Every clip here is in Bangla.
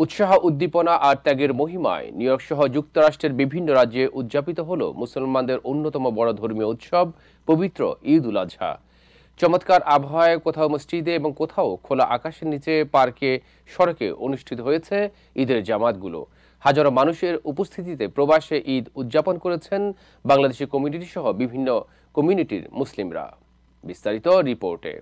উৎসাহ, উদ্দীপনা আর ত্যাগের মহিমায় নিউ ইয়র্ক সহ যুক্তরাষ্ট্রের বিভিন্ন রাজ্যে উদযাপিত হল মুসলমানদের অন্যতম বড় ধর্মীয় উৎসব পবিত্র ঈদ উল আজহা। চমৎকার আবহাওয়ায় কোথাও মসজিদে এবং কোথাও খোলা আকাশের নিচে, পার্কে, সড়কে অনুষ্ঠিত হয়েছে ঈদের জামাতগুলো। হাজারো মানুষের উপস্থিতিতে প্রবাসে ঈদ উদযাপন করেছেন বাংলাদেশি কমিউনিটি সহ বিভিন্ন কমিউনিটির মুসলিমরা। বিস্তারিত রিপোর্টে।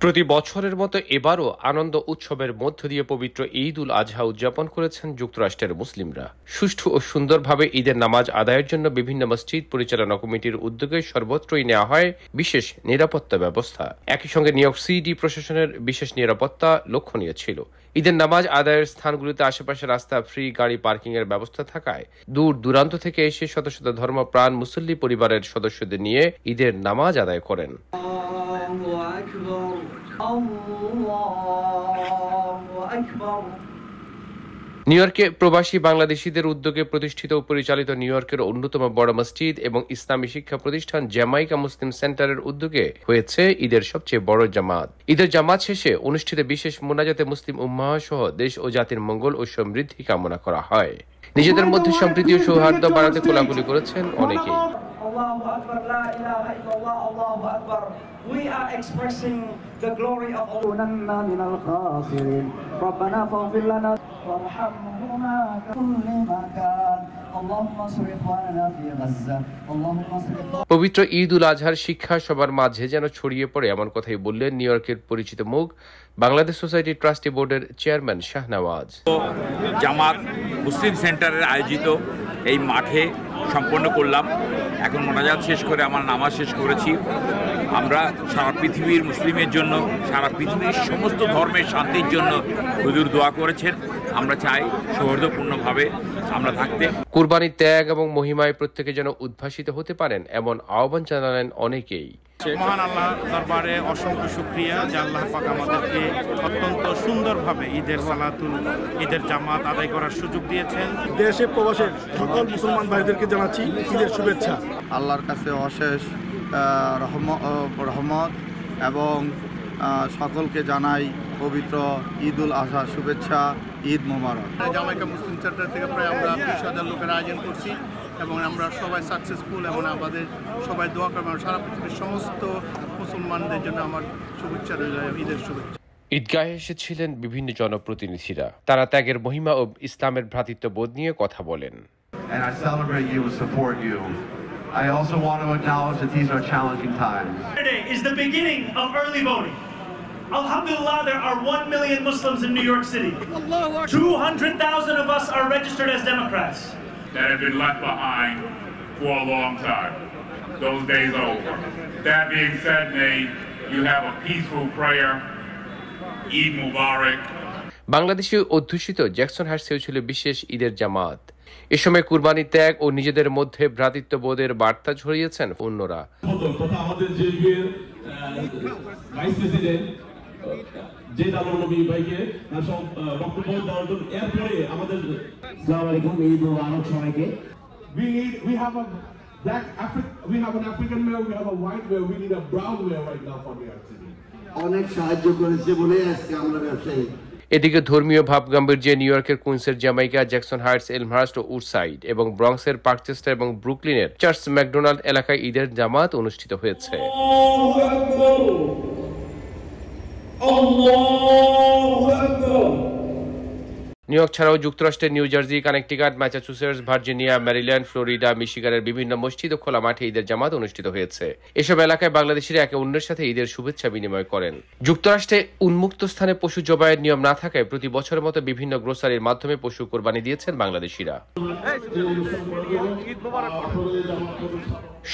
প্রতি বছরের মতো এবারও আনন্দ উৎসবের মধ্য দিয়ে পবিত্র ঈদ উল আজহা উদযাপন করেছেন যুক্তরাষ্ট্রের মুসলিমরা। সুষ্ঠু ও সুন্দরভাবে ঈদের নামাজ আদায়ের জন্য বিভিন্ন মসজিদ পরিচালনা কমিটির উদ্যোগে সর্বত্রই নেওয়া হয় বিশেষ নিরাপত্তা ব্যবস্থা। একই সঙ্গে নিউ ইয়র্ক সিটি প্রশাসনের বিশেষ নিরাপত্তা লক্ষণীয় ছিল। ঈদের নামাজ আদায়ের স্থানগুলিতে আশেপাশে রাস্তা, ফ্রি গাড়ি পার্কিং এর ব্যবস্থা থাকায় দূর দূরান্ত থেকে এসে শত শত ধর্মপ্রাণ মুসল্লি পরিবারের সদস্যদের নিয়ে ঈদের নামাজ আদায় করেন। নিউ ইয়র্কে প্রবাসী বাংলাদেশিদের উদ্যোগে প্রতিষ্ঠিত ও পরিচালিত নিউ ইয়র্কের অন্যতম বড় মসজিদ এবং ইসলামী শিক্ষা প্রতিষ্ঠান জ্যামাইকা মুসলিম সেন্টারের উদ্যোগে হয়েছে ঈদের সবচেয়ে বড় জামাত। ঈদের জামাত শেষে অনুষ্ঠিত বিশেষ মোনাজাতে মুসলিম উম্মাহ সহ দেশ ও জাতির মঙ্গল ও সমৃদ্ধি কামনা করা হয়। নিজেদের মধ্যে সম্প্রীতি ও সৌহার্দ্য বাড়াতে কোলাকুলি করেছেন অনেকেই। We are expressing the glory of Allah. পবিত্র ঈদ উল আজহার শিক্ষা সবার মাঝে যেন ছড়িয়ে পড়ে এমন কথাই বললেন নিউ ইয়র্কের পরিচিত মুখ বাংলাদেশ সোসাইটি ট্রাস্টি বোর্ডের চেয়ারম্যান শাহনওয়াজ। জামাত মুসলিম সেন্টারের আয়োজিত এই মাঠে সম্পন্ন করলাম। এখন মোনাজাত শেষ করে আমার নামাজ শেষ করেছি। আমরা সারা পৃথিবীর মুসলিমের জন্য, সারা পৃথিবীর সমস্ত ধর্মের শান্তির জন্য হুজুর দোয়া করেছেন। আমরা চাই সৌহার্দ্যপূর্ণভাবে আমরা থাকতে। কুরবানির ত্যাগ এবং মহিমায় প্রত্যেকে যেন উদ্ভাসিত হতে পারেন এমন আহ্বান জানালেন অনেকেই। মহান আল্লাহ দরবারে অসংখ্য শুকরিয়া যে আল্লাহ পাক আমাদেরকে অত্যন্ত সুন্দরভাবে ঈদের সালাতুল ঈদের জামাত আদায় করার সুযোগ দিয়েছেন। দেশে প্রবাসে সকল মুসলমান ভাইদেরকে জানাচ্ছি ঈদের শুভেচ্ছা। আল্লাহর কাছে অশেষ রহমত এবং সকলকে জানাই পবিত্র ঈদ উল আজহা শুভেচ্ছা, ঈদ মোবারক। জামাইকা মুসলিম সেন্টার থেকে প্রায় আমরা 20,000 লোকের আয়োজন করছি এবং আমরা সবাই সাকসেসফুল এবং আমাদের সবাই দোয়া করবেন। সারা পৃথিবীর সমস্ত মুসলমানদের জন্য আমার শুভেচ্ছা রইল, ঈদের শুভেচ্ছা। ঈদগাহে এসেছিলেন বিভিন্ন জনপ্রতিনিধিরা। তারা ত্যাগের মহিমা ও ইসলামের ভ্রাতৃত্ববোধ নিয়ে কথা বলেন। I also want to acknowledge that these are challenging times. Saturday is the beginning of early voting. Alhamdulillah, there are 1 million Muslims in New York City. 200,000 of us are registered as Democrats. That have been left behind for a long time. Those days are over. That being said, may you have a peaceful prayer. Eid Mubarak. বাংলাদেশে অধ্যুষিত জ্যাকসন হাইটসেও ছিল বিশেষ ঈদের জামাত। এ সময় কুরবানি ত্যাগ ও নিজেদের মধ্যে ভ্রাতৃত্ববোধের বার্তা ছড়িয়েছেন অন্যরা। আমাদের যে ভাইস প্রেসিডেন্ট ভাইকে বক্তব্য দেওয়ার জন্য এরপরে আমাদের আসসালামু আলাইকুম, ঈদ মুবারক সবাইকে। We have an African male, we have a white male, we need a brown male right now for New York City. অনেক সাহায্য করেছে বলে আজকে আমরা ব্যবসায়ী। এদিকে ধর্মীয় ভাবগাম্ভীর্যে নিউ ইয়র্কের কুইন্সের জ্যামাইকা, জ্যাকসন হাইটস, এলমহার্স্ট ও উডসাইড এবং ব্রঙ্কসের পার্কচেস্টার এবং ব্রুকলিনের চার্চ ম্যাকডোনাল্ড এলাকায় ঈদের জামাত অনুষ্ঠিত হয়েছে। নিউ ইয়র্ক ছাড়াও যুক্তরাষ্ট্রের New Jersey, Connecticut, Massachusetts, Virginia, Maryland, Florida, মিশিগানের বিভিন্ন মসজিদ ও খোলা মাঠে ঈদের জামাত অনুষ্ঠিত হয়েছে। এসব এলাকায় বাংলাদেশিরা একে অন্যের সাথে ঈদের শুভেচ্ছা বিনিময় করেন। যুক্তরাষ্ট্রে উন্মুক্ত স্থানে পশু জবাইয়ের নিয়ম না থাকায় প্রতি বছরের মতো বিভিন্ন গ্রোসারির মাধ্যমে পশু কোরবানি দিয়েছেন বাংলাদেশিরা।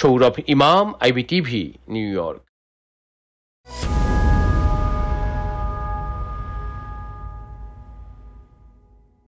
সৌরভ ইমাম, আইবিটিভি, নিউ ইয়র্ক।